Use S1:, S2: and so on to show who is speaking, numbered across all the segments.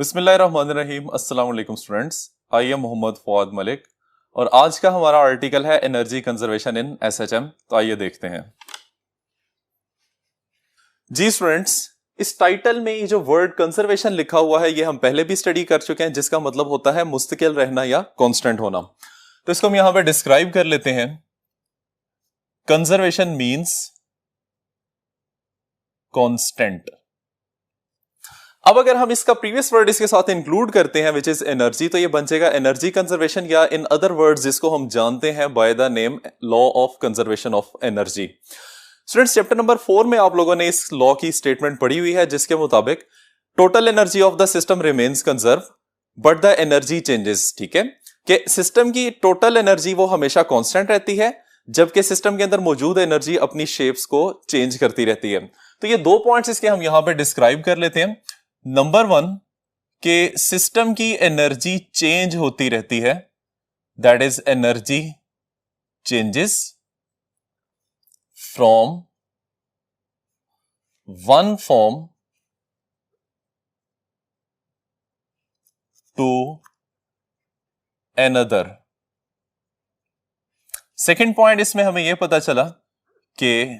S1: बिस्मिल्लाहिर्रहमानिर्रहीम। अस्सलाम वालेकुम students. I am Mohammad Fawad Malik और आज का हमारा आर्टिकल है एनर्जी कंजर्वेशन इन एसएचएम। तो आइए देखते हैं। जी स्टूडेंट्स, इस टाइटल में ये जो वर्ड कंजर्वेशन लिखा हुआ है ये हम पहले भी स्टडी कर चुके हैं, जिसका मतलब होता है मुस्तकिल रहना या कांस्टेंट होना। तो इसको हम यहां पे डिस्क्राइब कर लेते हैं। Conservation means constant. अब अगर हम इसका प्रीवियस वर्ड इसके साथ इंक्लूड करते हैं विच इज एनर्जी, तो ये बन जाएगा एनर्जी कंजर्वेशन, या इन अदर वर्ड्स जिसको हम जानते हैं by the name law of conservation of energy. Students, chapter number 4 में आप लोगों ने इस लॉ की स्टेटमेंट पढ़ी हुई है, जिसके मुताबिक total energy of the system remains conserve but the energy changes. ठीक है, कि सिस्टम की टोटल एनर्जी वो हमेशा कांस्टेंट रहती है, जबकि सिस्टम के अंदर मौजूद एनर्जी अपनी शेप्स को चेंज करती रहती है। तो ये दो पॉइंट्स इसके हम यहां पे डिस्क्राइब कर लेते हैं। नंबर 1 के सिस्टम की एनर्जी चेंज होती रहती है, that is energy changes from one form to another. Second point इसमें हमें यह पता चला कि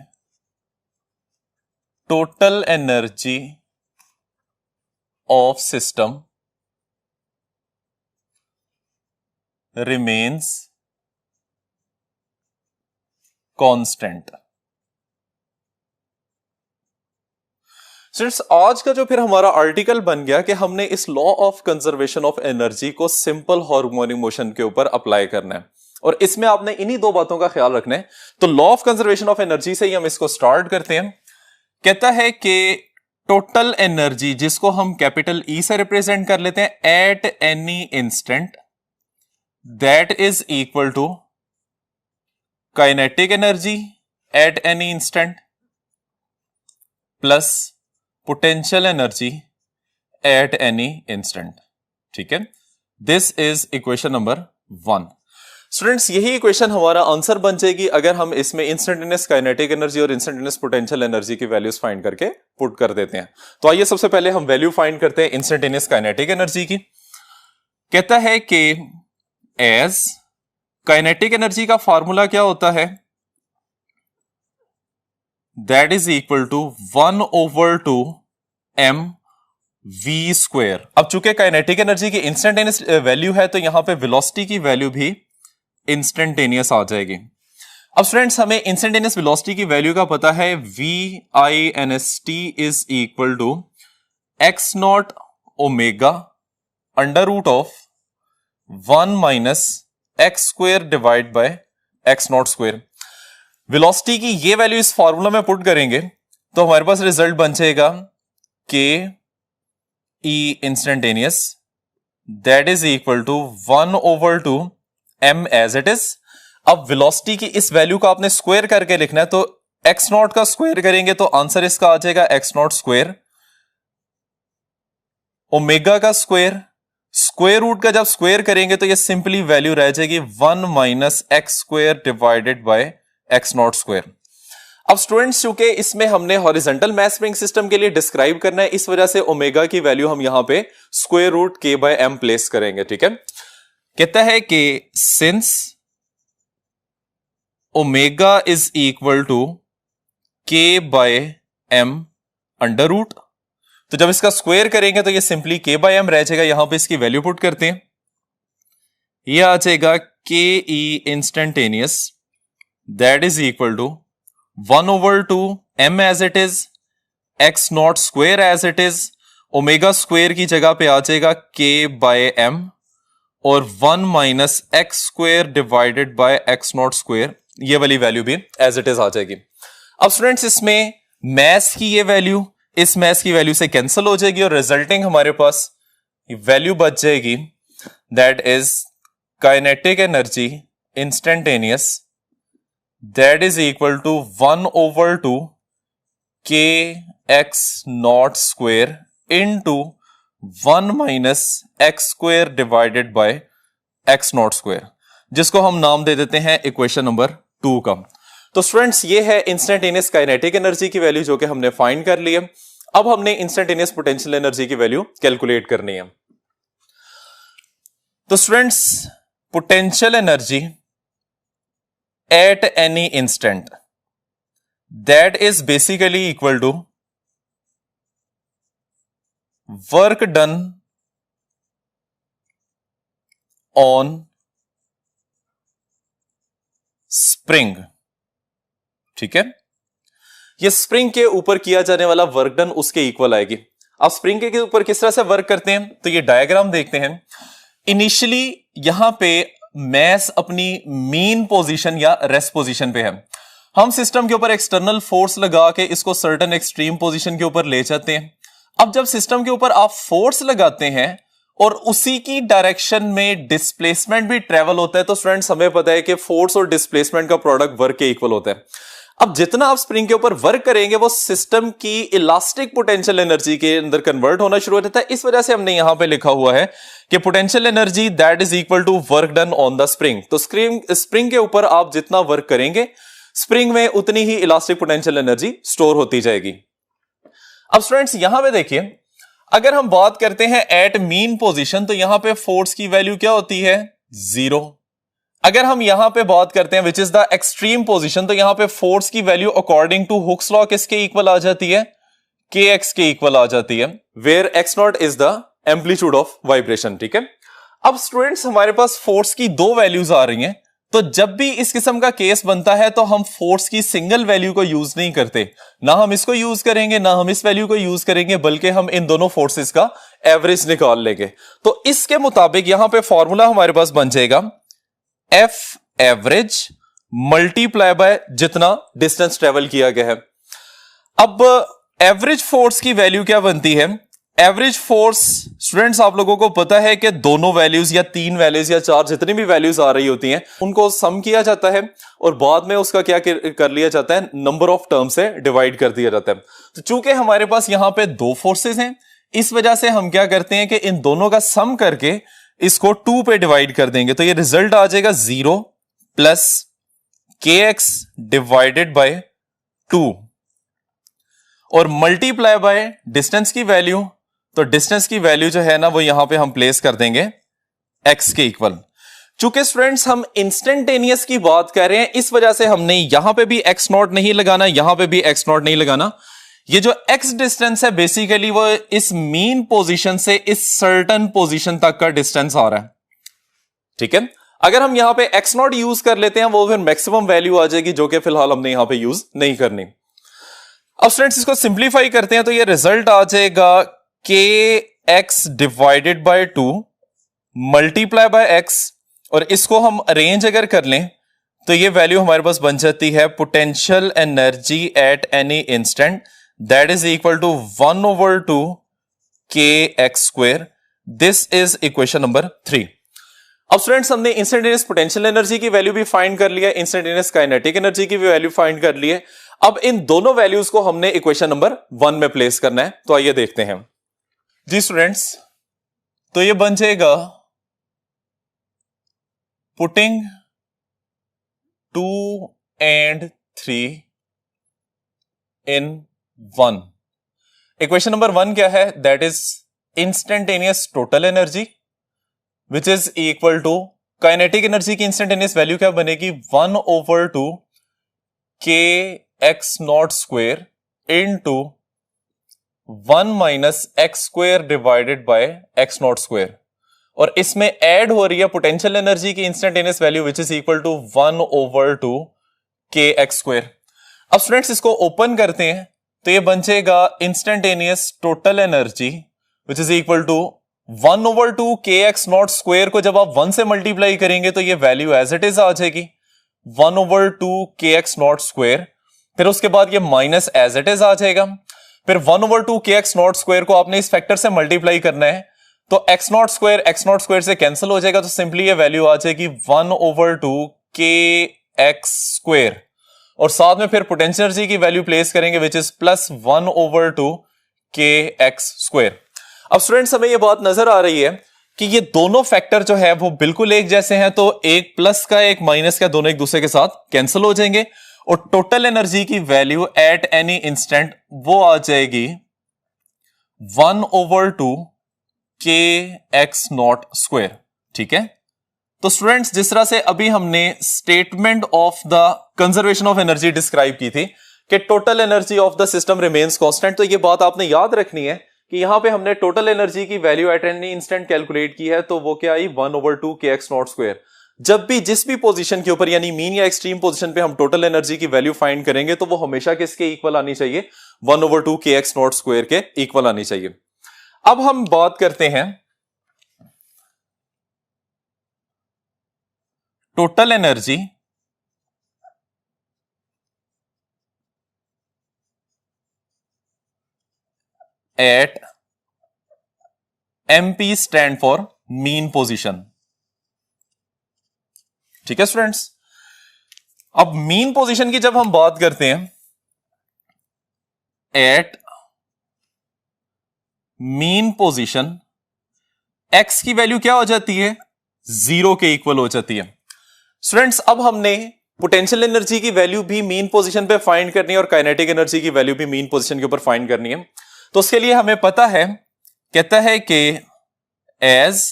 S1: total energy of system remains constant। Students, आज का जो फिर हमारा आर्टिकल बन गया कि हमने इस law of conservation of energy को सिंपल हार्मोनिक मोशन के ऊपर अप्लाई करना है, और इसमें आपने इन्हीं दो बातों का ख्याल रखना है। तो law of conservation of energy से ही हम इसको स्टार्ट करते हैं। कहता है कि टोटल एनर्जी, जिसको हम कैपिटल ई से रिप्रेजेंट कर लेते हैं, at any instant, that is equal to kinetic energy at any instant plus potential energy at any instant. ठीक है, this is equation number 1। Students, यही इक्वेशन हमारा आंसर बन जाएगी अगर हम इसमें इंस्टेंटेनियस काइनेटिक एनर्जी और इंस्टेंटेनियस पोटेंशियल एनर्जी की वैल्यूज फाइंड करके पुट कर देते हैं। तो आइए सबसे पहले हम वैल्यू फाइंड करते हैं इंस्टेंटेनियस काइनेटिक एनर्जी की। कहता है कि एज काइनेटिक एनर्जी का फॉर्मूला क्या होता है, that is equal to 1/2 mv²। अब चूंकि काइनेटिक एनर्जी की इंस्टेंटेनियस वैल्यू है, तो यहां पे वेलोसिटी की वैल्यू भी इंस्टेंटेनियस आ जाएगी। अब स्टूडेंट्स, हमें इंस्टेंटेनियस वेलोसिटी की वैल्यू का पता है, VINST is equal to x0 omega under root of 1 minus x² divide by x0²। Velocity की ये वैल्यू इस फॉर्मूला में पुट करेंगे तो हमारे पास रिजल्ट बन जाएगा के E instantaneous, that is equal to 1/2 m as it is. अब वेलोसिटी की इस वैल्यू को आपने स्क्वायर करके लिखना है, तो x0 का स्क्वायर करेंगे तो आंसर इसका आ जाएगा x0²। ओमेगा का स्क्वायर, स्क्वायर रूट का जब स्क्वायर करेंगे तो ये सिंपली वैल्यू रह जाएगी 1 minus x² divided by x0²। अब स्टूडेंट्स, चूंकि इसमें हमने हॉरिजॉन्टल मास स्प्रिंग सिस्टम के लिए डिस्क्राइब करना है, इस वजह से ओमेगा की वैल्यू हम यहां पे स्क्वायर रूट k/m प्लेस करेंगे। ठीक है, कहता है कि since omega is equal to k/m under root, तो जब इसका स्क्वायर करेंगे तो ये सिंपली k/m रह जाएगा। यहां पे इसकी वैल्यू पुट करते हैं, ये आ जाएगा के E instantaneous, that is equal to 1/2 m as it is, x0² as it is, omega square की जगह पे आ जाएगा k/m और 1 minus x² divided by x0², ये वाली वैल्यू भी एज इट इज आ जाएगी। अब स्टूडेंट्स, इसमें मैस की ये वैल्यू इस मैस की वैल्यू से कैंसिल हो जाएगी और रिजल्टिंग हमारे पास वैल्यू बच जाएगी, that is kinetic energy instantaneous, that is equal to 1/2 kx0² into 1 minus x² divided by x0², जिसको हम नाम दे देते हैं इक्वेशन नंबर 2 का। तो स्टूडेंट्स, ये है इंस्टेंटेनियस काइनेटिक एनर्जी की वैल्यू जो कि हमने फाइंड कर ली है। अब हमने इंस्टेंटेनियस पोटेंशियल एनर्जी की वैल्यू कैलकुलेट करनी है। तो students, potential energy at any instant, that is basically equal to work done on spring. ठीक है, ये स्प्रिंग के ऊपर किया जाने वाला वर्क डन उसके इक्वल आएगी। अब स्प्रिंग के ऊपर किस तरह से वर्क करते हैं, तो ये डायग्राम देखते हैं। इनिशियली यहां पे मैस अपनी मीन पोजीशन या रेस्ट पोजीशन पे है। हम सिस्टम के ऊपर एक्सटर्नल फोर्स लगा के इसको सर्टेन एक्सट्रीम पोजीशन के ऊपर ले जाते हैं। अब जब सिस्टम के ऊपर आप फोर्स लगाते हैं और उसी की डायरेक्शन में डिस्प्लेसमेंट भी ट्रेवल होता है, तो स्टूडेंट्स हमें पता है कि फोर्स और डिस्प्लेसमेंट का प्रोडक्ट वर्क के इक्वल होता है। अब जितना आप स्प्रिंग के ऊपर वर्क करेंगे वो सिस्टम की इलास्टिक पोटेंशियल एनर्जी के अंदर कन्वर्ट होना शुरू हो जाता है। इस वजह से हमने यहां पे लिखा हुआ है कि potential energy that is equal to work done on the spring. तो स्प्रिंग के ऊपर आप जितना वर्क करेंगे स्प्रिंग में उतनी ही इलास्टिक पोटेंशियल एनर्जी स्टोर होती जाएगी। अब स्टूडेंट्स यहां पे देखिए, अगर हम बात करते हैं एट मीन पोजीशन, तो यहां पे फोर्स की वैल्यू क्या होती है, 0। अगर हम यहां पे बात करते हैं which is the extreme position, तो यहां पे फोर्स की value according to Hooke's law किसके इक्वल आ जाती है, के एक्स के इक्वल आ जाती है, where x naught is the amplitude of vibration. ठीक है, अब स्टूडेंट्स हमारे पास फोर्स की दो वैल्यूज आ रही हैं, तो जब भी इस किस्म का केस बनता है तो हम फोर्स की सिंगल वैल्यू को यूज नहीं करते, ना हम इसको यूज करेंगे ना हम इस वैल्यू को यूज करेंगे, बल्कि हम इन दोनों फोर्सेस का एवरेज निकाल लेंगे। तो इसके मुताबिक यहां पे फॉर्मूला हमारे पास बन जाएगा एफ एवरेज मल्टीप्लाई बाय जितना डिस्टेंस ट्रेवल किया गया है। अब एवरेज फोर्स की वैल्यू क्या बनती है, एवरेज फोर्स स्टूडेंट्स आप लोगों को पता है कि दोनों वैल्यूज या तीन वैल्यूज या चार जितनी भी वैल्यूज आ रही होती हैं उनको सम किया जाता है और बाद में उसका क्या कर लिया जाता है, नंबर ऑफ टर्म से डिवाइड कर दिया जाता है। तो चूंकि हमारे पास यहां पे दो फोर्सेस हैं, इस वजह से हम क्या करते हैं कि इन दोनों का सम करके इसको 2 पे डिवाइड कर देंगे, तो ये रिजल्ट आ जाएगा 0 प्लस के एक्स डिवाइडेड बाय 2 और मल्टीप्लाई बाय डिस्टेंस की वैल्यू। तो डिस्टेंस की वैल्यू जो है ना वो यहां पे हम प्लेस कर देंगे x के इक्वल। चूंकि स्टूडेंट्स हम इंस्टेंटेनियस की बात कर रहे हैं, इस वजह से हमने यहां पे भी x नॉट नहीं लगाना, यहां पे भी x नॉट नहीं लगाना। ये जो x डिस्टेंस है बेसिकली वो इस मीन पोजीशन से इस सर्टेन पोजीशन तक का डिस्टेंस आ रहा है। ठीक है, अगर हम यहां पे x नॉट यूज कर लेते हैं वो फिर मैक्सिमम वैल्यू आ जाएगी, जो कि फिलहाल हमने यहां पे यूज नहीं करनी। अब स्टूडेंट्स इसको सिंप्लीफाई करते हैं तो ये रिजल्ट आ जाएगा के x divided by 2 multiply by x, और इसको हम अरेंज अगर कर लें तो ये वैल्यू हमारे पास बन जाती है potential energy at any instant that is equal to 1/2 k x square. This is equation number 3। अब स्टूडेंट्स हमने इंस्टेंटेनियस पोटेंशियल एनर्जी की वैल्यू भी फाइंड कर लिया, इंस्टेंटेनियस काइनेटिक एनर्जी की भी वैल्यू फाइंड कर ली है। अब इन दोनों वैल्यूज को हमने इक्वेशन नंबर 1 में प्लेस करना है, तो आइए देखते हैं जी स्टूडेंट्स। तो ये बन जाएगा putting 2 and 3 in 1। Equation number 1 क्या है, that is instantaneous total energy which is equal to kinetic energy की इंस्टेंटेनियस वैल्यू क्या बनेगी, 1/2 k x naught square into 1 minus x square divided by x naught square, और इसमें add हो रही है पोटेंशियल एनर्जी की instantaneous value which is equal to 1/2 k x square. अब स्टूडेंट्स इसको ओपन करते हैं तो ये बन जाएगा instantaneous total energy which is equal to 1/2 k x naught square को जब आप 1 से मल्टीप्लाई करेंगे तो ये वैल्यू एज इट इज आ जाएगी 1/2 के एक्स नॉट स्क्वायर, फिर उसके बाद ये माइनस एज इट इज आ जाएगा, फिर 1/2 के एक्स नॉट स्क्वायर को आपने इस फैक्टर से मल्टीप्लाई करना है तो एक्स नॉट स्क्वायर से कैंसिल हो जाएगा, तो सिंपली ये वैल्यू आ जाएगी 1/2 के एक्स स्क्वायर, और साथ में फिर पोटेंशियल एनर्जी की वैल्यू प्लेस करेंगे which is plus 1/2 k x square. अब स्टूडेंट्स हमें ये बात नजर आ रही है कि ये दोनों फैक्टर जो है वो बिल्कुल एक जैसे हैं, तो एक प्लस का एक माइनस का दोनों एक दूसरे के साथ कैंसिल हो जाएंगे और टोटल एनर्जी की वैल्यू एट एनी इंस्टेंट वो आ जाएगी 1/2 के एक्स नॉट स्क्वायर। ठीक है, तो स्टूडेंट्स जिस तरह से अभी हमने statement of the conservation of energy describe की थी कि total energy of the system remains constant, तो ये बात आपने याद रखनी है कि यहां पे हमने टोटल एनर्जी की value eight any instant calculate की है, तो वो क्या आई 1/2 के एक्स नॉट स्क्वायर। जब भी जिस भी पोजीशन के ऊपर यानी मीन या एक्सट्रीम पोजीशन पे हम टोटल एनर्जी की वैल्यू फाइंड करेंगे तो वो हमेशा किसके इक्वल आनी चाहिए, 1/2 के एक्स नॉट स्क्वायर के इक्वल आनी चाहिए। अब हम बात करते हैं total energy eight MP stand for mean position. ठीक है स्टूडेंट्स, अब मीन पोजीशन की जब हम बात करते हैं, एट मीन पोजीशन एक्स की वैल्यू क्या हो जाती है, 0 के इक्वल हो जाती है। स्टूडेंट्स अब हमने पोटेंशियल एनर्जी की वैल्यू भी मीन पोजीशन पे फाइंड करनी है और काइनेटिक एनर्जी की वैल्यू भी मीन पोजीशन के ऊपर फाइंड करनी है। तो उसके लिए हमें पता है, कहता है कि एज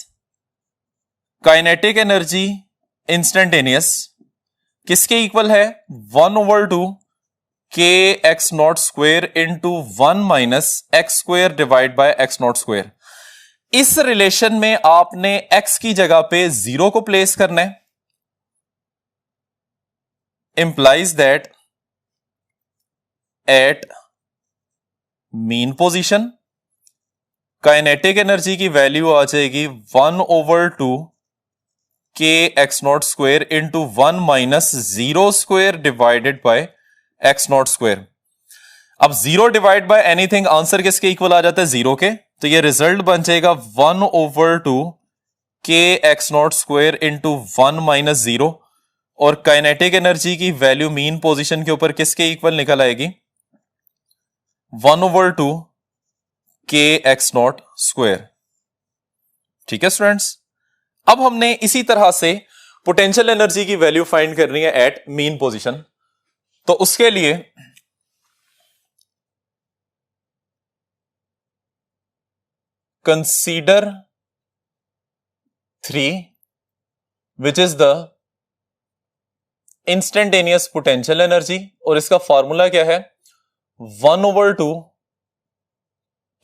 S1: काइनेटिक एनर्जी इंस्टेंटेनियस किसके इक्वल है, 1/2 k x naught square into 1 minus x square divide bye x naught square. इस रिलेशन में आपने एक्स की जगह पे 0 को प्लेस करना है, implies that at mean position kinetic energy की वैल्यू आ जाएगी 1/2 k x naught square into 1 minus 0 square divided by x naught square. अब 0 डिवाइड बाय एनीथिंग आंसर किसके इक्वल आ जाता है, 0 के, तो ये रिजल्ट बन जाएगा 1/2 k x naught square into 1 minus 0, और काइनेटिक एनर्जी की वैल्यू मीन पोजीशन के ऊपर किसके इक्वल निकल आएगी, 1/2 के एक्स नॉट स्क्वायर। ठीक है स्टूडेंट्स, अब हमने इसी तरह से पोटेंशियल एनर्जी की वैल्यू फाइंड करनी है एट मीन पोजीशन। तो उसके लिए consider 3 which is the instantaneous potential energy, और इसका फॉर्मूला क्या है, 1/2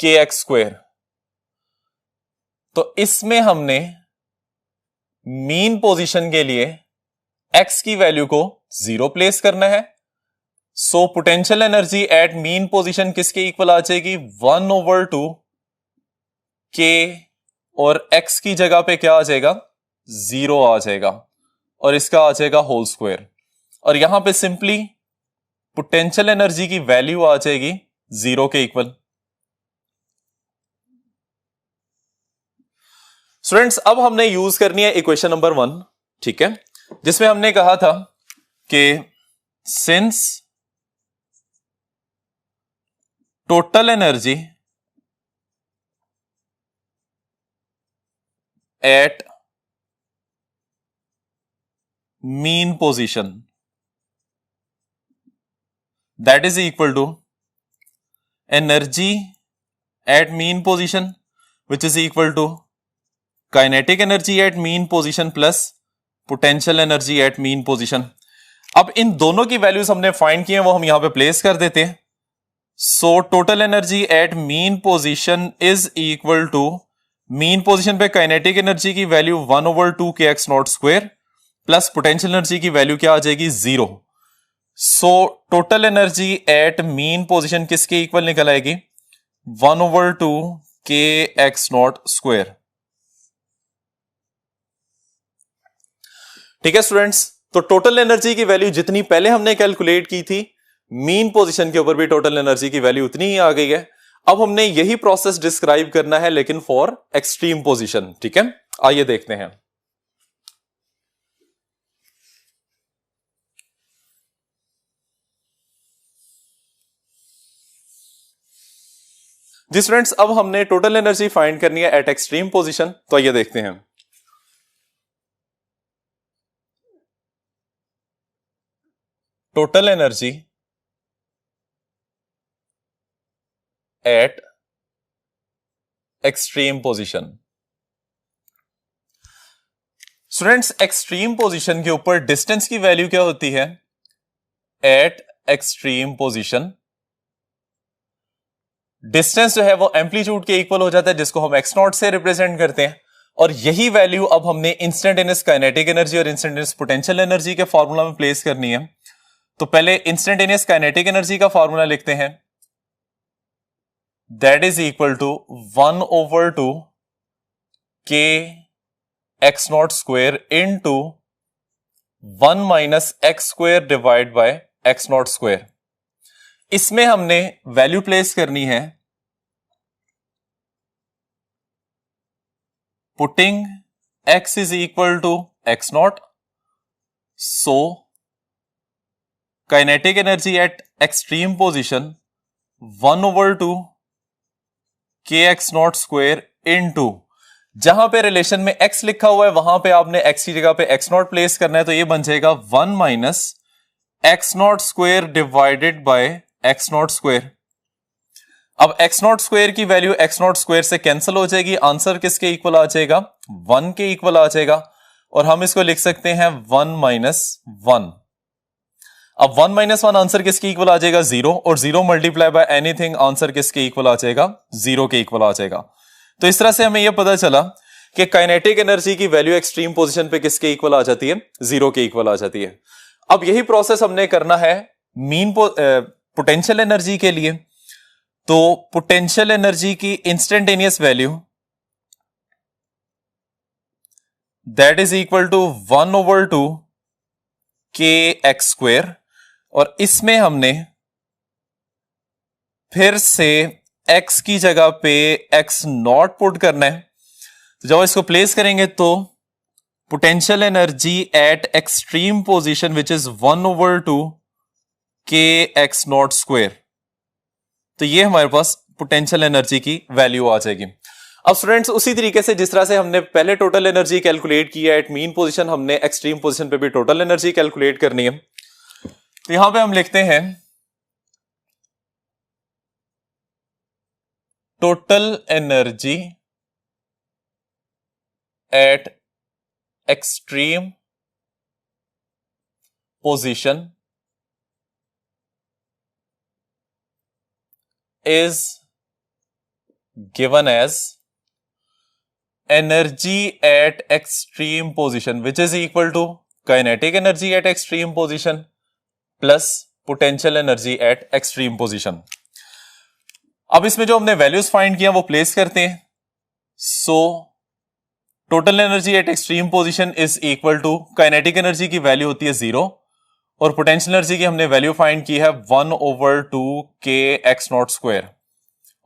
S1: के एक्स स्क्वायर। तो इसमें हमने मीन पोजीशन के लिए एक्स की वैल्यू को 0 प्लेस करना है। So potential energy at mean position किसके इक्वल आ जाएगी, 1/2 के, और एक्स की जगह पे क्या आ जाएगा, 0 आ जाएगा, और इसका आ जाएगा होल स्क्वायर, और यहां पे सिंपली पोटेंशियल एनर्जी की वैल्यू आ जाएगी 0 के इक्वल। स्टूडेंट्स अब हमने यूज करनी है इक्वेशन नंबर 1, ठीक है, जिसमें हमने कहा था कि since total energy at mean position that is equal to energy at mean position which is equal to kinetic energy at mean position plus potential energy at mean position. अब इन दोनों की वैल्यूज हमने फाइंड की है, वो हम यहां पे प्लेस कर देते हैं। So total energy at mean position is equal to, mean position पे काइनेटिक एनर्जी की value 1/2 k x naught square plus potential energy की वैल्यू क्या आ जाएगी, 0। So total energy at mean position किसके इक्वल निकल आएगी, 1/2 के एक्स नॉट स्क्वायर। ठीक है स्टूडेंट्स, तो टोटल एनर्जी की वैल्यू जितनी पहले हमने कैलकुलेट की थी, मीन पोजीशन के ऊपर भी टोटल एनर्जी की वैल्यू उतनी ही आ गई है। अब हमने यही प्रोसेस डिस्क्राइब करना है लेकिन फॉर एक्सट्रीम पोजीशन। ठीक है, आइए देखते हैं। जी स्टूडेंट्स, अब हमने टोटल एनर्जी फाइंड करनी है एट एक्सट्रीम पोजीशन, तो आइए देखते हैं। Total energy at extreme position. Students, extreme position के ऊपर डिस्टेंस की वैल्यू क्या होती है? एट एक्सट्रीम पोजीशन डिस्टेंस जो है वो एम्पलीट्यूड के इक्वल हो जाता है, जिसको हम x नॉट से रिप्रेजेंट करते हैं। और यही वैल्यू अब हमने इंस्टेंटेनियस काइनेटिक एनर्जी और इंस्टेंटेनियस पोटेंशियल एनर्जी के फॉर्मूला में प्लेस करनी है। तो पहले इंस्टेंटेनियस काइनेटिक एनर्जी का फॉर्मूला लिखते हैं, that is equal to 1/2 k x naught square into 1 minus x square divide by x naught square. इसमें हमने वैल्यू प्लेस करनी है, putting x is equal to x naught, so kinetic energy at extreme position 1/2 k x naught square into, जहां पे relation में x लिखा हुआ है वहां पे आपने x की जगह पे x नॉट प्लेस करना है, तो ये बन जाएगा 1 minus x naught square divided bye x naught square. अब x नॉट स्क्वायर की वैल्यू x नॉट स्क्वायर से कैंसिल हो जाएगी, आंसर किसके इक्वल आ जाएगा? 1 के इक्वल आ जाएगा। और हम इसको लिख सकते हैं 1 माइनस 1। अब 1 माइनस 1 आंसर किसके इक्वल आ जाएगा? 0, और 0 मल्टीप्लाई बाय एनीथिंग आंसर किसके इक्वल आ जाएगा? 0 के इक्वल आ जाएगा। तो इस तरह से हमें यह पता चला कि काइनेटिक एनर्जी की वैल्यू एक्सट्रीम पोजीशन पे किसके इक्वल आ जाती है? 0 के इक्वल आ जाती है। अब यही प्रोसेस हमने करना है मीन पोटेंशियल एनर्जी के लिए। तो पोटेंशियल एनर्जी की instantaneous value that is equal to 1/2 k x square, और इसमें हमने फिर से x की जगह पे x नॉट पुट करना है। तो जब इसको प्लेस करेंगे तो potential energy at extreme position which is 1/2 k x naught square, तो ये हमारे पास पोटेंशियल एनर्जी की वैल्यू आ जाएगी। अब स्टूडेंट्स, उसी तरीके से जिस तरह से हमने पहले टोटल एनर्जी कैलकुलेट की है एट मीन पोजीशन, हमने एक्सट्रीम पोजीशन पे भी टोटल एनर्जी कैलकुलेट करनी है। तो यहां पे हम लिखते हैं total energy at extreme position is given as energy at extreme position which is equal to kinetic energy at extreme position plus potential energy at extreme position। अब इसमें जो हमने वैल्यूज फाइंड किया वो प्लेस करते हैं। So total energy at extreme position is equal to, kinetic energy की value होती है 0 और पोटेंशियल एनर्जी की हमने वैल्यू फाइंड की है 1/2 k x नॉट स्क्वायर,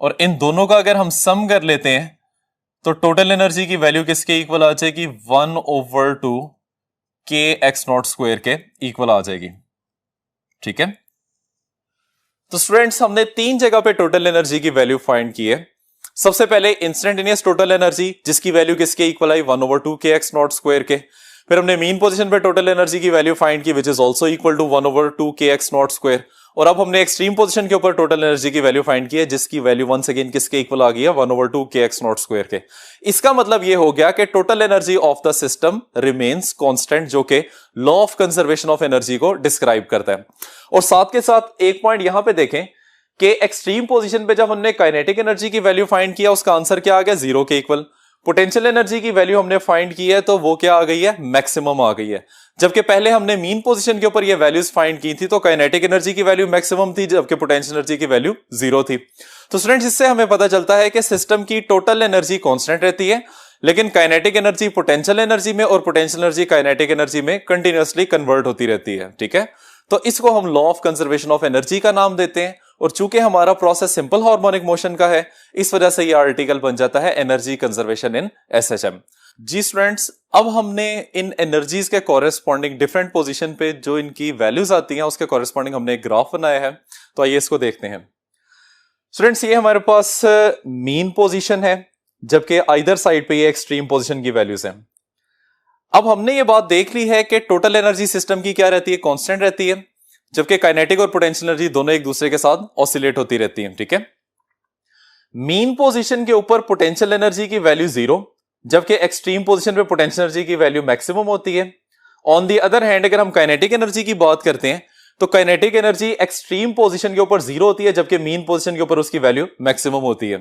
S1: और इन दोनों का अगर हम सम कर लेते हैं तो टोटल एनर्जी की वैल्यू किसके इक्वल आ जाएगी? 1/2 k x नॉट स्क्वायर के इक्वल आ जाएगी। ठीक है, तो स्टूडेंट्स हमने 3 जगह पे टोटल एनर्जी की वैल्यू फाइंड की है। सबसे पहले इंस्टेंटेनियस टोटल एनर्जी, जिसकी वैल्यू किसके इक्वल आई? 1/2 k x नॉट स्क्वायर के। फिर हमने मीन पोजीशन पे टोटल एनर्जी की वैल्यू फाइंड की which is also equal to 1/2 k x naught square. और अब हमने एक्सट्रीम पोजीशन के ऊपर टोटल एनर्जी की वैल्यू फाइंड की है, जिसकी वैल्यू वंस अगेन किसके इक्वल आ गई है? 1/2 k x नॉट स्क्वायर के। इसका मतलब यह हो गया कि total energy of the system remains constant, जो कि law of conservation of energy को डिस्क्राइब करता है। और साथ के साथ एक पॉइंट यहां पे देखें कि एक्सट्रीम पोजीशन पे जब हमने काइनेटिक एनर्जी की वैल्यू फाइंड किया, उसका आंसर क्या आ गया? 0 के इक्वल। पोटेंशियल एनर्जी की वैल्यू हमने फाइंड की है, तो वो क्या आ गई है? मैक्सिमम आ गई है। जबकि पहले हमने मीन पोजीशन के ऊपर ये वैल्यूज फाइंड की थी, तो काइनेटिक एनर्जी की वैल्यू मैक्सिमम थी, जबकि पोटेंशियल एनर्जी की वैल्यू 0 थी। तो स्टूडेंट्स, इससे हमें पता चलता है कि सिस्टम की टोटल एनर्जी कांस्टेंट रहती है, लेकिन काइनेटिक एनर्जी पोटेंशियल एनर्जी में और पोटेंशियल एनर्जी काइनेटिक एनर्जी में कंटिन्यूअसली कन्वर्ट होती रहती है। ठीक है, तो इसको हम law of conservation of energy का नाम देते हैं। और चूंकि हमारा प्रोसेस सिंपल हार्मोनिक मोशन का है, इस वजह से ये आर्टिकल बन जाता है energy conservation in SHM. Ji students, अब हमने इन एनर्जीज के कॉरेस्पॉन्डिंग डिफरेंट पोजीशन पे जो इनकी वैल्यूज आती हैं, उसके कॉरेस्पॉन्डिंग हमने एक ग्राफ बनाया है। तो आइए इसको देखते हैं। स्टूडेंट्स, ये हमारे पास मीन पोजीशन है, जबकि आइदर साइड पे ये एक्सट्रीम पोजीशन की वैल्यूज हैं। अब हमने ये बात देख ली है कि टोटल एनर्जी सिस्टम की क्या रहती है? कांस्टेंट रहती है, जबकि काइनेटिक और पोटेंशियल एनर्जी दोनों एक दूसरे के साथ ऑसिलेट होती रहती हैं। ठीक है, मीन पोजीशन के ऊपर पोटेंशियल एनर्जी की वैल्यू 0, जबकि एक्सट्रीम पोजीशन पे पोटेंशियल एनर्जी की वैल्यू मैक्सिमम होती है। ऑन दी अदर हैंड अगर हम काइनेटिक एनर्जी की बात करते हैं तो काइनेटिक एनर्जी एक्सट्रीम पोजीशन के ऊपर 0 होती है, जबकि मीन पोजीशन के ऊपर उसकी वैल्यू मैक्सिमम होती है।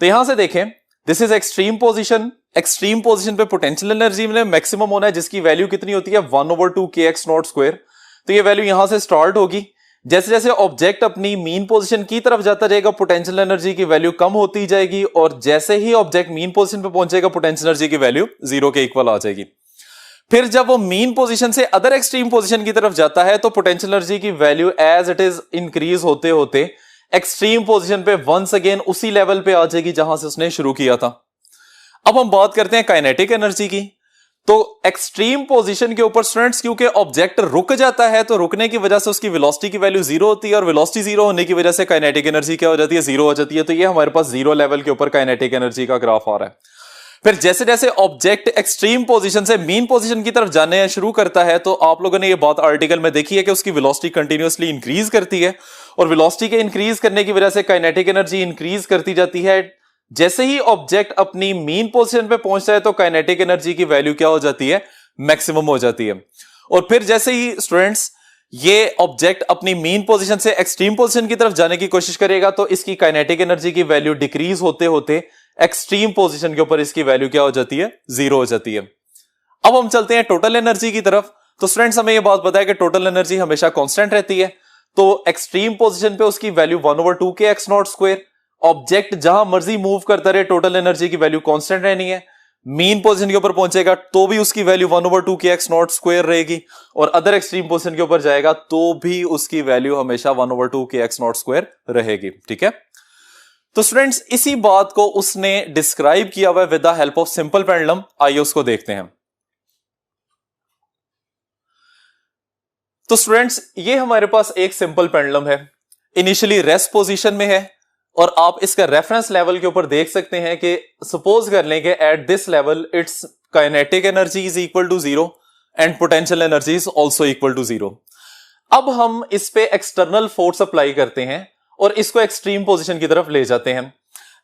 S1: तो यहां से देखें, this is extreme position. Extreme position पे पोटेंशियल एनर्जी में मैक्सिमम होना है, जिसकी वैल्यू कितनी होती है 1/2 kx02। तो ये वैल्यू यहां से स्टार्ट होगी। जैसे जैसे ऑब्जेक्ट अपनी मीन पोजीशन की तरफ जाता जाएगा पोटेंशियल एनर्जी की वैल्यू कम होती जाएगी, और जैसे ही ऑब्जेक्ट मीन पोजीशन पे पहुंचेगा पोटेंशियल एनर्जी की वैल्यू 0 के इक्वल आ जाएगी। फिर जब वो मीन पोजीशन से अदर एक्सट्रीम पोजीशन की तरफ जाता है तो पोटेंशियल एनर्जी की value as it is increase होते होते एक्सट्रीम पोजीशन पे वंस अगेन उसी लेवल पे आ जाएगी जहां से उसने शुरू किया था। अब हम बात करते हैं काइनेटिक एनर्जी की। तो एक्सट्रीम पोजीशन के ऊपर स्टूडेंट्स क्योंकि ऑब्जेक्ट रुक जाता है तो रुकने की वजह से उसकी वेलोसिटी की वैल्यू 0 होती है, और वेलोसिटी 0 होने की वजह से काइनेटिक एनर्जी क्या हो जाती है 0 हो जाती है। तो ये हमारे पास 0 लेवल के ऊपर काइनेटिक एनर्जी का ग्राफ आ रहा है। फिर जैसे जैसे ऑब्जेक्ट एक्सट्रीम पोजीशन से मीन पोजीशन की तरफ जाने शुरू करता है तो आप लोगों ने ये बात आर्टिकल में देखी है कि उसकी वेलोसिटी कंटिन्यूअसली इंक्रीज करती है, और वेलोसिटी के इंक्रीज करने की वजह से काइनेटिक एनर्जी इंक्रीज करती जाती है। जैसे ही ऑब्जेक्ट अपनी मीन पोजीशन पे पहुंचता है तो काइनेटिक एनर्जी की वैल्यू क्या हो जाती है मैक्सिमम हो जाती है। और फिर जैसे ही स्टूडेंट्स ये ऑब्जेक्ट अपनी मीन पोजीशन से एक्सट्रीम पोजीशन की तरफ जाने की कोशिश करेगा तो इसकी काइनेटिक एनर्जी की वैल्यू डिक्रीज होते होते एक्सट्रीम पोजीशन के ऊपर इसकी वैल्यू क्या हो जाती है 0 हो जाती है। अब हम चलते हैं टोटल एनर्जी की तरफ। तो स्टूडेंट्स हमें यह बात पता है कि टोटल एनर्जी हमेशा कांस्टेंट रहती है, तो एक्सट्रीम पोजीशन पे उसकी वैल्यू 1/2 kx02। ऑब्जेक्ट जहां मर्जी मूव करता रहे टोटल एनर्जी की वैल्यू कांस्टेंट रहनी है। मीन पोजीशन के ऊपर पहुंचेगा तो भी उसकी वैल्यू 1/2 kx02 रहेगी, और अदर एक्सट्रीम पोजीशन के ऊपर जाएगा तो भी उसकी वैल्यू हमेशा 1/2 kx02 रहेगी। ठीक है, तो स्टूडेंट्स इसी बात को उसने डिस्क्राइब किया हुआ with the help of simple pendulum. आइए उसको देखते हैं। तो स्टूडेंट्स ये हमारे पास एक सिंपल पेंडुलम है, इनिशियली रेस्ट पोजीशन में है, और आप इसका रेफरेंस लेवल के ऊपर देख सकते हैं कि सपोज कर लें कि at this level it's kinetic energy is equal to 0 and potential energy is also equal to 0। अब हम इस पे एक्सटर्नल फोर्स अप्लाई करते हैं और इसको एक्सट्रीम पोजीशन की तरफ ले जाते हैं।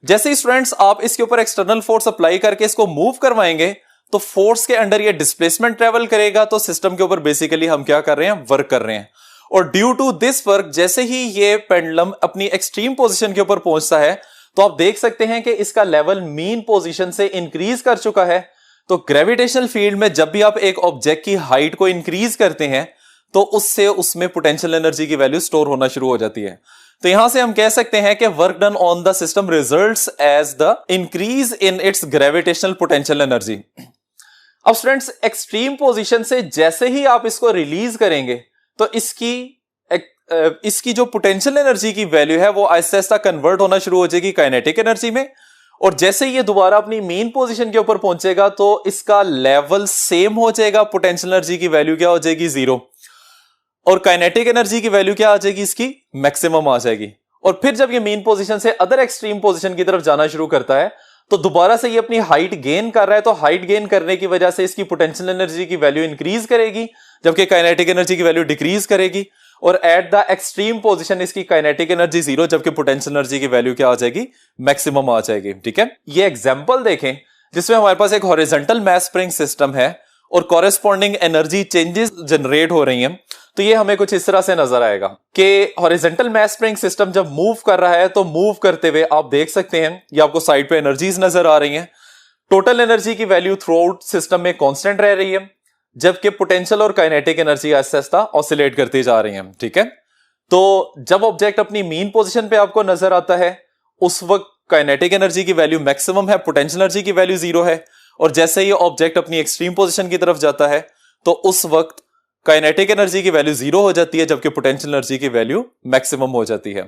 S1: जैसे ही स्टूडेंट्स आप इसके ऊपर एक्सटर्नल फोर्स अप्लाई करके इसको मूव करवाएंगे तो फोर्स के अंडर ये डिस्प्लेसमेंट ट्रेवल करेगा, तो सिस्टम के ऊपर बेसिकली हम क्या कर रहे हैं वर्क कर रहे हैं। और ड्यू टू दिस वर्क जैसे ही ये पेंडुलम अपनी एक्सट्रीम पोजीशन के ऊपर पहुंचता है तो आप देख सकते हैं कि इसका लेवल मीन पोजीशन से इंक्रीज कर चुका है। तो ग्रेविटेशनल फील्ड में जब भी आप एक ऑब्जेक्ट की हाइट को इंक्रीज करते हैं तो उससे उसमें पोटेंशियल एनर्जी की वैल्यू स्टोर होना शुरू हो जाती है। तो यहां से हम कह सकते हैं कि work done on the system results as the increase in its gravitational potential energy. अब स्टूडेंट्स एक्सट्रीम पोजीशन से जैसे ही आप इसको रिलीज करेंगे तो इसकी जो पोटेंशियल एनर्जी की वैल्यू है वो आहिस्ता आहिस्ता कन्वर्ट होना शुरू हो जाएगी काइनेटिक एनर्जी में, और जैसे ही ये दोबारा अपनी मेन पोजीशन के ऊपर पहुंचेगा तो इसका लेवल सेम हो जाएगा, पोटेंशियल एनर्जी की वैल्यू क्या हो जाएगी 0, और काइनेटिक एनर्जी की वैल्यू क्या आ जाएगी इसकी मैक्सिमम आ जाएगी। और फिर जब ये मेन पोजीशन से अदर एक्सट्रीम पोजीशन की तरफ जाना शुरू करता है तो दोबारा से ये अपनी हाइट गेन कर रहा है, तो हाइट गेन करने की वजह से इसकी पोटेंशियल एनर्जी की वैल्यू इंक्रीज करेगी जबकि काइनेटिक एनर्जी की वैल्यू डिक्रीज करेगी, और एट द एक्सट्रीम पोजीशन इसकी काइनेटिक एनर्जी 0 जबकि पोटेंशियल एनर्जी की वैल्यू क्या आ जाएगी मैक्सिमम आ जाएगी। ठीक है, ये एग्जांपल देखें जिसमें हमारे पास एक हॉरिजॉन्टल मास स्प्रिंग सिस्टम है और कॉरेस्पॉन्डिंग एनर्जी चेंजेस जनरेट हो रही हैं। तो ये हमें कुछ इस तरह से नजर आएगा कि हॉरिजॉन्टल मास स्प्रिंग सिस्टम जब मूव कर रहा है तो मूव करते हुए आप देख सकते हैं ये आपको साइड पे एनर्जीज नजर आ रही हैं। टोटल एनर्जी की वैल्यू थ्रू आउट सिस्टम में कांस्टेंट रह रही है, जबकि पोटेंशियल और kinetic energy Aahista Aahista oscillate करती जा रही हैं। ठीक है, तो जब ऑब्जेक्ट अपनी मीन पोजीशन पे आपको नजर आता है उस वक्त काइनेटिक एनर्जी की वैल्यू मैक्सिमम है, पोटेंशियल एनर्जी की वैल्यू 0 है, और जैसे ही ऑब्जेक्ट अपनी एक्सट्रीम पोजीशन की तरफ जाता है तो उस वक्त काइनेटिक एनर्जी की वैल्यू 0 हो जाती है जबकि पोटेंशियल एनर्जी की वैल्यू मैक्सिमम हो जाती है।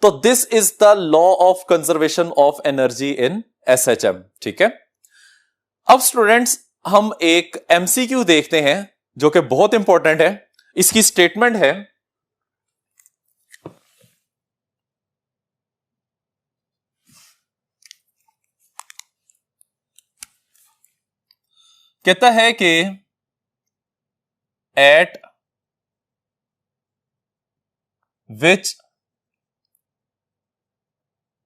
S1: तो this is the law of conservation of energy in SHM. ठीक है, अब स्टूडेंट्स हम एक एमसीक्यू देखते हैं जो कि बहुत इंपॉर्टेंट है। इसकी स्टेटमेंट है कहता है कि at which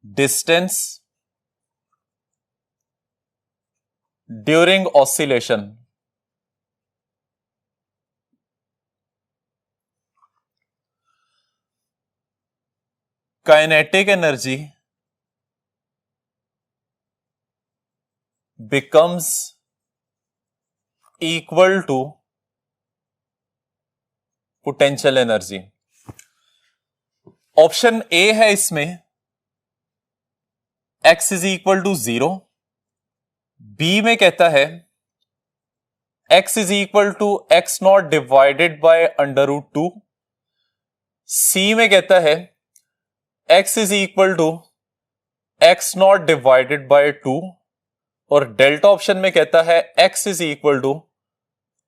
S1: distance during oscillation. Kinetic energy becomes equal to potential energy। Option A है इसमें x is equal to 0, B में कहता है x is equal to x naught divided by under root 2, C में कहता है x is equal to x naught divided by 2, और delta option में कहता है x is equal to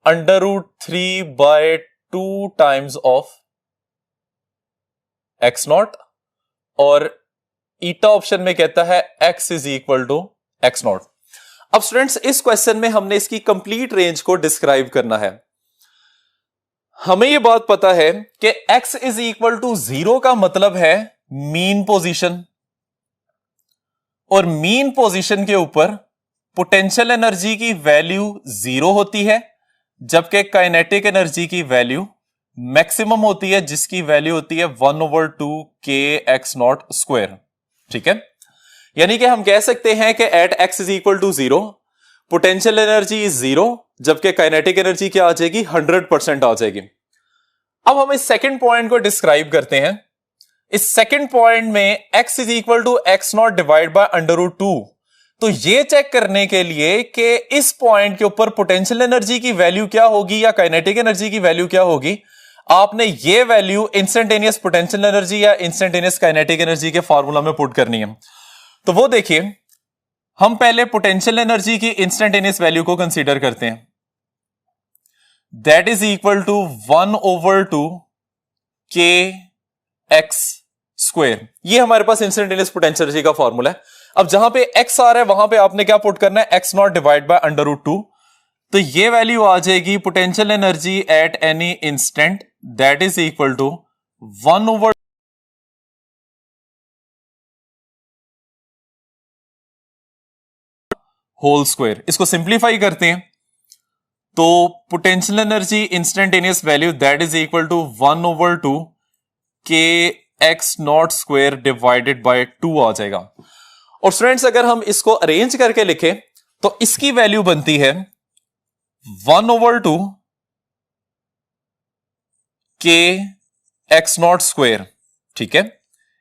S1: under root 3 by 2 times of x not, और eta option में कहता है x is equal to x naught. अब स्टूडेंट्स इस क्वेश्चन में हमने इसकी कंप्लीट रेंज को डिस्क्राइब करना है। हमें यह बात पता है कि x इज इक्वल टू 0 का मतलब है मीन पोजीशन, और मीन पोजीशन के ऊपर पोटेंशियल एनर्जी की वैल्यू 0 होती है, जबकि काइनेटिक एनर्जी की वैल्यू मैक्सिमम होती है, जिसकी वैल्यू होती है 1/2 k x नॉट स्क्वायर। ठीक है, यानी कि हम कह सकते हैं कि at x is equal to 0 potential energy is 0, जबकि काइनेटिक एनर्जी क्या आ जाएगी, 100% आ जाएगी। अब हम इस सेकंड पॉइंट को डिस्क्राइब करते हैं। इस सेकंड पॉइंट में x is equal to x naught divide by under root 2, तो ये चेक करने के लिए कि इस पॉइंट के ऊपर पोटेंशियल एनर्जी की वैल्यू क्या होगी या काइनेटिक एनर्जी की वैल्यू क्या होगी, आपने ये वैल्यू इंस्टेंटेनियस पोटेंशियल एनर्जी या इंस्टेंटेनियस काइनेटिक एनर्जी के फॉर्मूला में पुट करनी है। तो वो देखिए, हम पहले पोटेंशियल एनर्जी की इंस्टेंटेनियस वैल्यू को कंसीडर करते हैं, that is equal to 1/2 k x square. ये हमारे पास इंस्टेंटेनियस पोटेंशियल एनर्जी का फॉर्मूला है। अब जहां पे x आ रहा है वहां पे आपने क्या पुट करना है, x naught divide by under root 2, तो ये वैल्यू आ जाएगी potential energy at any instant, that is equal to 1/, whole square. इसको सिंप्लीफाई करते हैं तो potential energy instantaneous value that is equal to 1/2 k x naught square divided by 2 आ जाएगा। और स्टूडेंट्स अगर हम इसको अरेंज करके लिखें तो इसकी वैल्यू बनती है 1/2 k x नॉट स्क्वायर। ठीक है,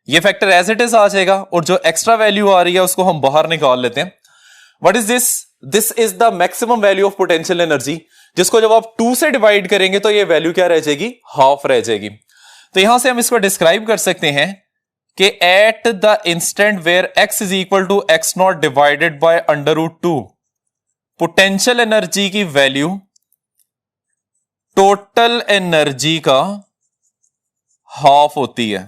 S1: ये फैक्टर एज इट इज आ जाएगा, और जो एक्स्ट्रा वैल्यू आ रही है उसको हम बाहर निकाल लेते हैं। What is this? This is the maximum value of potential energy, जिसको जब आप 2 से डिवाइड करेंगे तो ये वैल्यू क्या रह जाएगी, हाफ रह जाएगी। तो यहां से हम इसको डिस्क्राइब कर सकते हैं कि at the instant where x is equal to x naught divided by under root 2, potential energy की वैल्यू टोटल एनर्जी का हाफ होती है,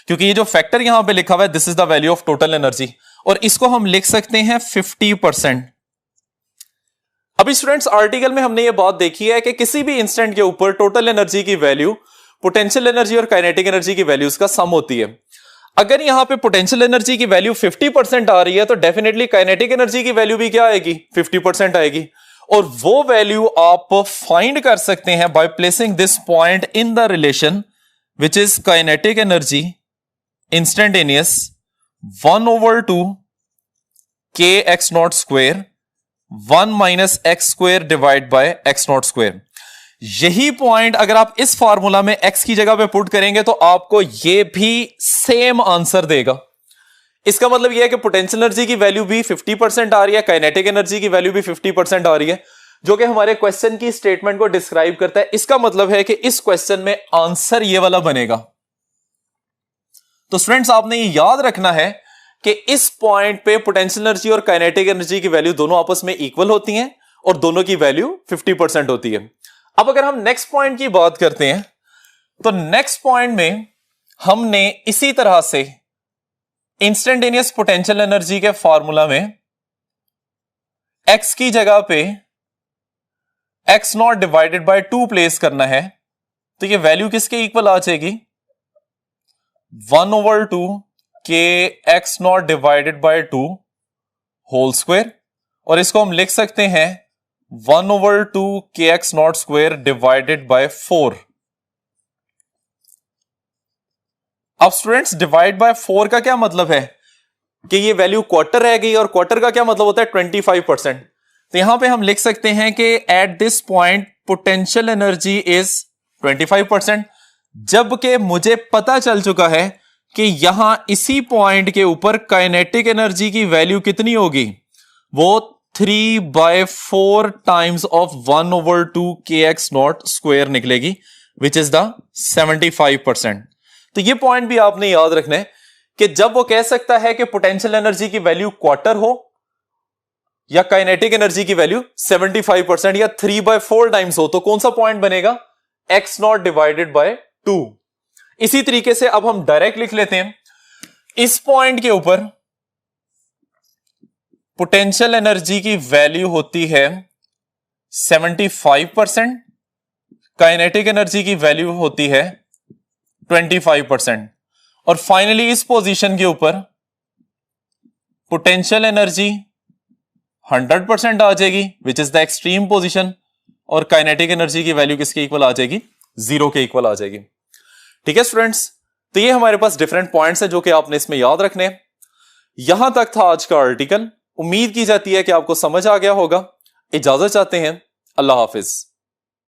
S1: क्योंकि ये जो फैक्टर यहां पे लिखा हुआ है this is the value of total energy, और इसको हम लिख सकते हैं 50%। अभी स्टूडेंट्स आर्टिकल में हमने ये बात देखी है कि किसी भी इंस्टेंट के ऊपर टोटल एनर्जी की वैल्यू पोटेंशियल एनर्जी और काइनेटिक एनर्जी की वैल्यूज का सम होती है। अगर यहां पे पोटेंशियल एनर्जी की वैल्यू 50% आ रही है तो डेफिनेटली काइनेटिक एनर्जी की वैल्यू भी क्या आएगी, 50% आएगी, और वो वैल्यू आप फाइंड कर सकते हैं by placing this point in the relation which is kinetic energy instantaneous 1/2 k x naught square 1 minus x square divide bye x naught square. यही पॉइंट अगर आप इस फॉर्मूला में x की जगह पे पुट करेंगे तो आपको ये भी सेम आंसर देगा। इसका मतलब यह है कि पोटेंशियल एनर्जी की वैल्यू भी 50% आ रही है, काइनेटिक एनर्जी की वैल्यू भी 50% आ रही है, जो कि हमारे क्वेश्चन की स्टेटमेंट को डिस्क्राइब करता है। इसका मतलब है कि इस क्वेश्चन में आंसर ये वाला बनेगा। तो स्टूडेंट्स आपने ये याद रखना है कि इस पॉइंट पे पोटेंशियल एनर्जी और काइनेटिक एनर्जी की वैल्यू दोनों आपस में इक्वल होती हैं और दोनों की वैल्यू 50% होती है। अब अगर हम नेक्स्ट पॉइंट की बात करते हैं तो नेक्स्ट पॉइंट में हमने इसी तरह से इंस्टेंटेनियस पोटेंशियल एनर्जी के फॉर्मूला में x की जगह पे x not divided by 2 place करना है, तो ये वैल्यू किसके इक्वल आ जाएगी, 1/2 k x naught divided by 2 whole square, और इसको हम लिख सकते हैं 1/2 k x naught square divided by 4। अब स्टूडेंट्स डिवाइड बाय 4 का क्या मतलब है कि ये वैल्यू क्वार्टर रह गई, और क्वार्टर का क्या मतलब होता है 25%। तो यहां पे हम लिख सकते हैं कि at this point potential energy is 25%, जबकि मुझे पता चल चुका है कि यहां इसी पॉइंट के ऊपर काइनेटिक एनर्जी की वैल्यू कितनी होगी, वो 3/4 times of 1/2 k x naught square निकलेगी, विच इज द 75%। तो ये पॉइंट भी आपने याद रखना है कि जब वो कह सकता है कि पोटेंशियल एनर्जी की वैल्यू क्वार्टर हो या काइनेटिक एनर्जी की वैल्यू 75% या 3/4 टाइम्स हो, तो कौन सा पॉइंट बनेगा, एक्स नॉट डिवाइडेड बाय 2। इसी तरीके से अब हम डायरेक्ट लिख लेते हैं, इस पॉइंट के ऊपर पोटेंशियल एनर्जी की वैल्यू होती है 75%, काइनेटिक एनर्जी की वैल्यू होती है 25%, और फाइनली इस पोजीशन के ऊपर पोटेंशियल एनर्जी 100% आ जाएगी, विच इज द एक्सट्रीम पोजीशन, और काइनेटिक एनर्जी की वैल्यू किसके इक्वल आ जाएगी, 0 के इक्वल आ जाएगी। ठीक है स्टूडेंट्स, तो ये हमारे पास डिफरेंट पॉइंट्स हैं जो कि आपने इसमें याद रखने हैं। यहां तक था आज का आर्टिकल, उम्मीद की जाती है कि आपको समझ आ गया होगा। इजाजत चाहते हैं, अल्लाह हाफिज।